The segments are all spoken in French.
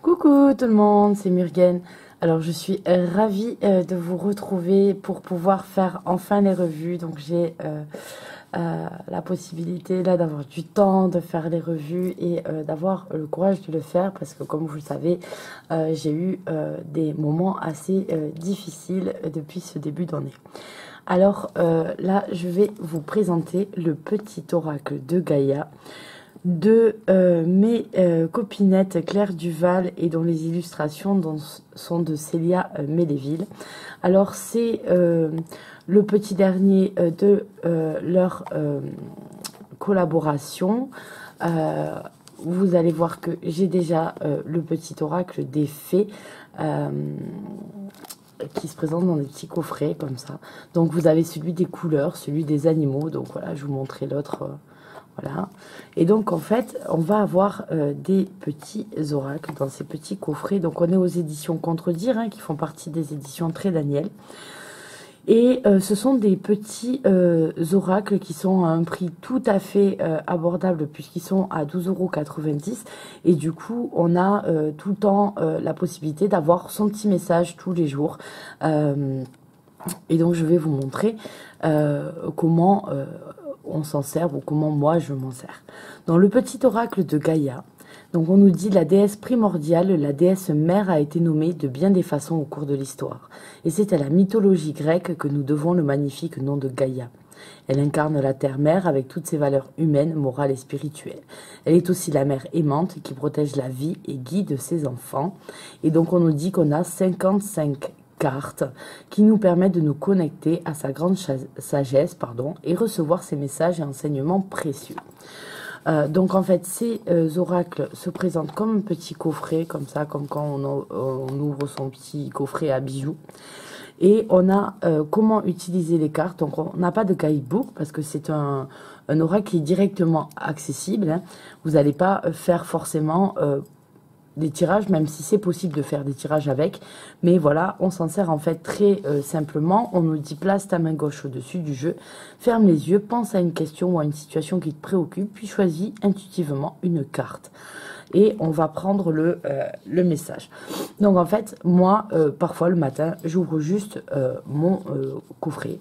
Coucou tout le monde, c'est Murgen. Alors je suis ravie de vous retrouver pour pouvoir faire enfin les revues. Donc j'ai la possibilité là d'avoir du temps de faire les revues et d'avoir le courage de le faire parce que comme vous le savez, j'ai eu des moments assez difficiles depuis ce début d'année. Alors là, je vais vous présenter le petit oracle de Gaïa de mes copinettes Claire Duval et dont les illustrations sont de Célia Méléville. Alors c'est le petit dernier de leur collaboration. Vous allez voir que j'ai déjà le petit oracle des fées qui se présente dans des petits coffrets comme ça. Donc vous avez celui des couleurs, celui des animaux. Donc voilà, je vous montrerai l'autre. Voilà. Et donc, en fait, on va avoir des petits oracles dans ces petits coffrets. Donc, on est aux éditions Contredire, hein, qui font partie des éditions Très Daniel. Et ce sont des petits oracles qui sont à un prix tout à fait abordable puisqu'ils sont à 12,90 €. Et du coup, on a tout le temps la possibilité d'avoir son petit message tous les jours. Et donc, je vais vous montrer comment on s'en sert ou comment moi je m'en sers. Dans le petit oracle de Gaïa, donc on nous dit la déesse primordiale, la déesse mère a été nommée de bien des façons au cours de l'histoire. Et c'est à la mythologie grecque que nous devons le magnifique nom de Gaïa. Elle incarne la terre-mère avec toutes ses valeurs humaines, morales et spirituelles. Elle est aussi la mère aimante qui protège la vie et guide ses enfants. Et donc on nous dit qu'on a 55 cartes qui nous permettent de nous connecter à sa grande sagesse et recevoir ses messages et enseignements précieux. Donc en fait ces oracles se présentent comme un petit coffret, comme ça, comme quand on ouvre son petit coffret à bijoux. Et on a comment utiliser les cartes. Donc on n'a pas de guidebook parce que c'est un oracle qui est directement accessible, hein. Vous n'allez pas faire forcément des tirages, même si c'est possible de faire des tirages avec. Mais voilà, on s'en sert en fait très simplement. On nous dit place ta main gauche au-dessus du jeu, ferme les yeux, pense à une question ou à une situation qui te préoccupe, puis choisis intuitivement une carte. Et on va prendre le message. Donc en fait, moi, parfois le matin, j'ouvre juste mon coffret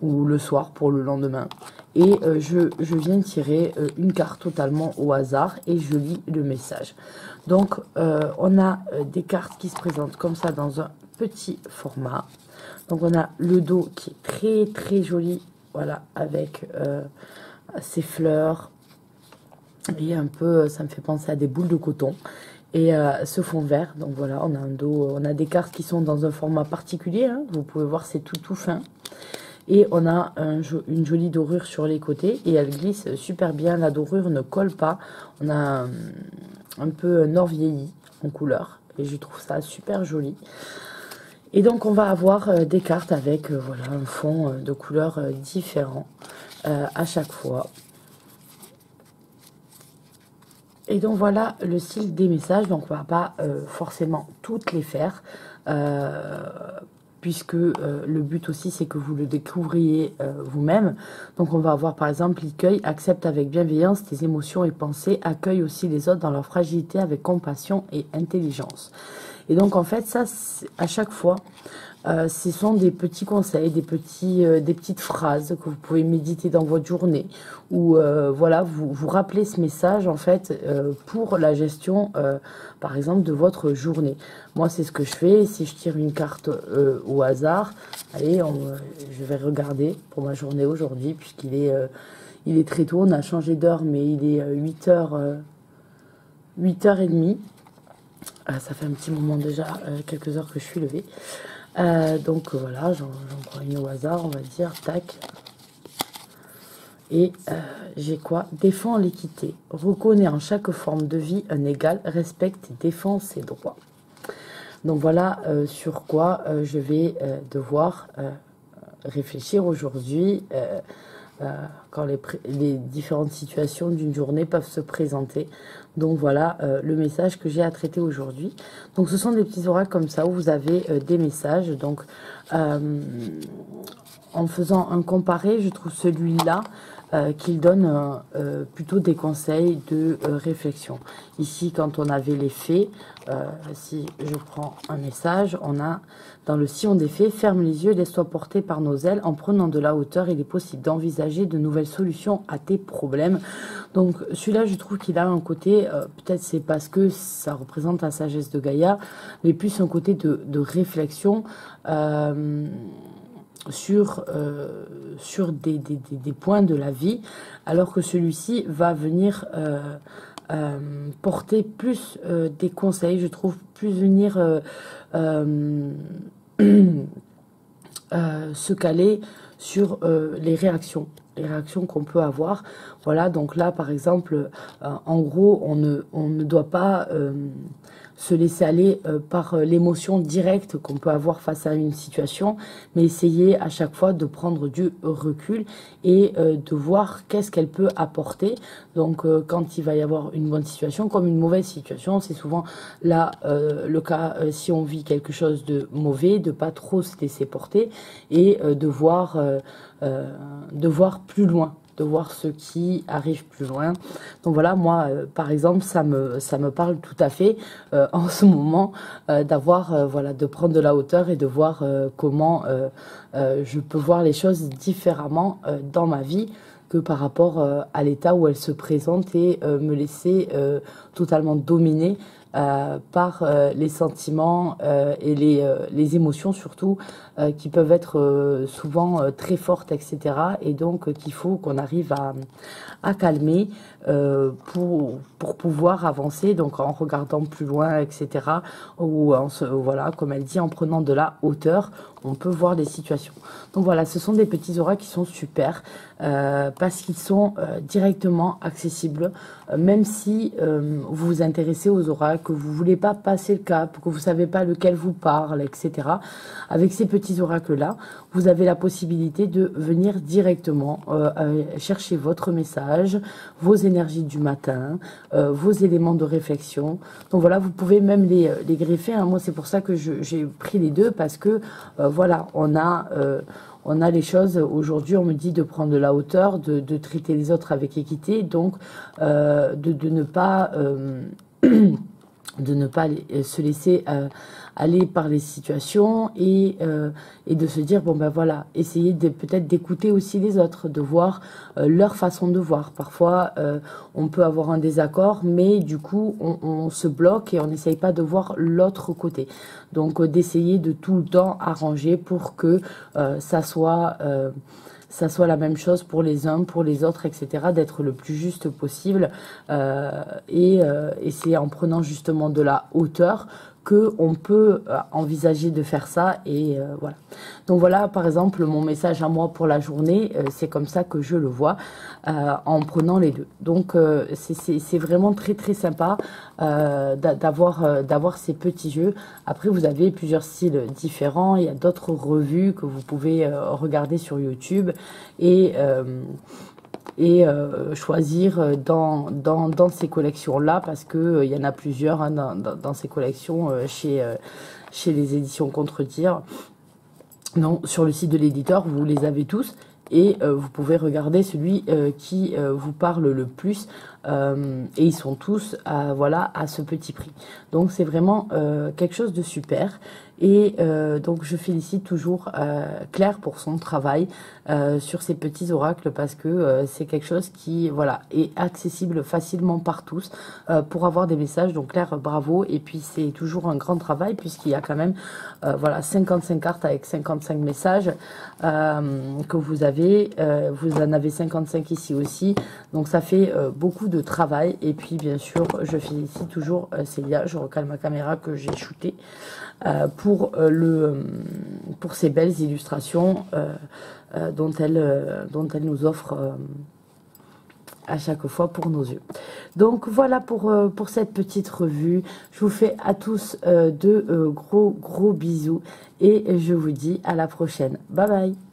ou le soir pour le lendemain. Et je viens tirer une carte totalement au hasard et je lis le message. Donc, on a des cartes qui se présentent comme ça dans un petit format. Donc, on a le dos qui est très, très joli, voilà, avec ces fleurs. Et un peu, ça me fait penser à des boules de coton. Et ce fond vert, donc voilà, on a un dos, on a des cartes qui sont dans un format particulier, hein. Vous pouvez voir, c'est tout fin. Et on a une jolie dorure sur les côtés et elle glisse super bien. La dorure ne colle pas. On a un peu un or vieilli en couleur et je trouve ça super joli. Et donc on va avoir des cartes avec voilà, un fond de couleurs différents à chaque fois. Et donc voilà le style des messages. Donc on va pas forcément toutes les faire. Puisque le but aussi c'est que vous le découvriez vous-même. Donc on va avoir par exemple l'accueil, accepte avec bienveillance tes émotions et pensées, accueille aussi les autres dans leur fragilité avec compassion et intelligence. Et donc en fait ça, à chaque fois, ce sont des petits conseils, des petites phrases que vous pouvez méditer dans votre journée ou voilà, vous rappelez ce message en fait pour la gestion par exemple de votre journée. Moi c'est ce que je fais, si je tire une carte au hasard, allez, je vais regarder pour ma journée aujourd'hui puisqu'il est, il est très tôt, on a changé d'heure mais il est 8h30. Ça fait un petit moment déjà, quelques heures que je suis levée. Donc voilà, j'en prends une au hasard, on va dire, tac. Et j'ai quoi? Défends l'équité. Reconnais en chaque forme de vie un égal, respecte et défends ses droits. Donc voilà sur quoi je vais devoir réfléchir aujourd'hui quand les différentes situations d'une journée peuvent se présenter. Donc voilà le message que j'ai à traiter aujourd'hui. Donc ce sont des petits oracles comme ça où vous avez des messages. Donc en faisant un comparé, je trouve celui-là qu'il donne plutôt des conseils de réflexion. Ici, quand on avait les fées, si je prends un message, on a dans le sillon des fées, ferme les yeux, laisse-toi porter par nos ailes. En prenant de la hauteur, il est possible d'envisager de nouvelles solutions à tes problèmes. Donc celui-là, je trouve qu'il a un côté, peut-être c'est parce que ça représente la sagesse de Gaïa, mais plus un côté de réflexion sur des points de la vie, alors que celui-ci va venir porter plus des conseils, je trouve, plus venir se caler sur les réactions qu'on peut avoir. Voilà, donc là, par exemple, en gros, on ne doit pas se laisser aller par l'émotion directe qu'on peut avoir face à une situation, mais essayer à chaque fois de prendre du recul et de voir qu'est-ce qu'elle peut apporter. Donc, quand il va y avoir une bonne situation, comme une mauvaise situation, c'est souvent là le cas si on vit quelque chose de mauvais, de pas trop se laisser porter et de voir plus loin, de voir ce qui arrive plus loin. Donc voilà, moi, par exemple, ça me parle tout à fait en ce moment d'avoir, voilà, de prendre de la hauteur et de voir comment je peux voir les choses différemment dans ma vie que par rapport à l'état où elle se présente et me laisser totalement dominer par les sentiments et les émotions surtout qui peuvent être souvent très fortes, etc. Et donc qu'il faut qu'on arrive à calmer pour pouvoir avancer, donc en regardant plus loin, etc. Ou voilà, comme elle dit, en prenant de la hauteur, on peut voir des situations. Donc voilà, ce sont des petits oracles qui sont super parce qu'ils sont directement accessibles, même si vous vous intéressez aux oracles, que vous voulez pas passer le cap, que vous savez pas lequel vous parle, etc. Avec ces petits oracles-là, vous avez la possibilité de venir directement chercher votre message, vos énergies du matin, vos éléments de réflexion. Donc voilà, vous pouvez même les greffer. Hein. Moi, c'est pour ça que j'ai pris les deux, parce que voilà, on a les choses, aujourd'hui on me dit de prendre de la hauteur, de traiter les autres avec équité, donc de ne pas se laisser aller par les situations et de se dire, bon ben voilà, essayer peut-être d'écouter aussi les autres, de voir leur façon de voir. Parfois on peut avoir un désaccord, mais du coup on se bloque et on n'essaye pas de voir l'autre côté. Donc d'essayer de tout le temps arranger pour que ça soit la même chose pour les uns, pour les autres, etc. D'être le plus juste possible et c'est en prenant justement de la hauteur qu'on peut envisager de faire ça et voilà. Donc voilà, par exemple, mon message à moi pour la journée, c'est comme ça que je le vois en prenant les deux. Donc c'est vraiment très très sympa d'avoir ces petits jeux. Après, vous avez plusieurs styles différents. Il y a d'autres revues que vous pouvez regarder sur YouTube et choisir dans ces collections-là, parce que il y en a plusieurs hein, dans ces collections chez les éditions Contredire. Non, sur le site de l'éditeur, vous les avez tous et vous pouvez regarder celui qui vous parle le plus et ils sont tous voilà, à ce petit prix. Donc c'est vraiment quelque chose de super. Et donc je félicite toujours Claire pour son travail sur ces petits oracles, parce que c'est quelque chose qui voilà, est accessible facilement par tous pour avoir des messages. Donc Claire, bravo. Et puis c'est toujours un grand travail, puisqu'il y a quand même voilà, 55 cartes avec 55 messages que vous avez. Vous en avez 55 ici aussi. Donc ça fait beaucoup de travail. Et puis bien sûr, je félicite toujours Célia. Je recale ma caméra que j'ai shootée. Pour ces belles illustrations dont elle nous offre à chaque fois pour nos yeux. Donc voilà pour cette petite revue. Je vous fais à tous de gros bisous et je vous dis à la prochaine. Bye bye.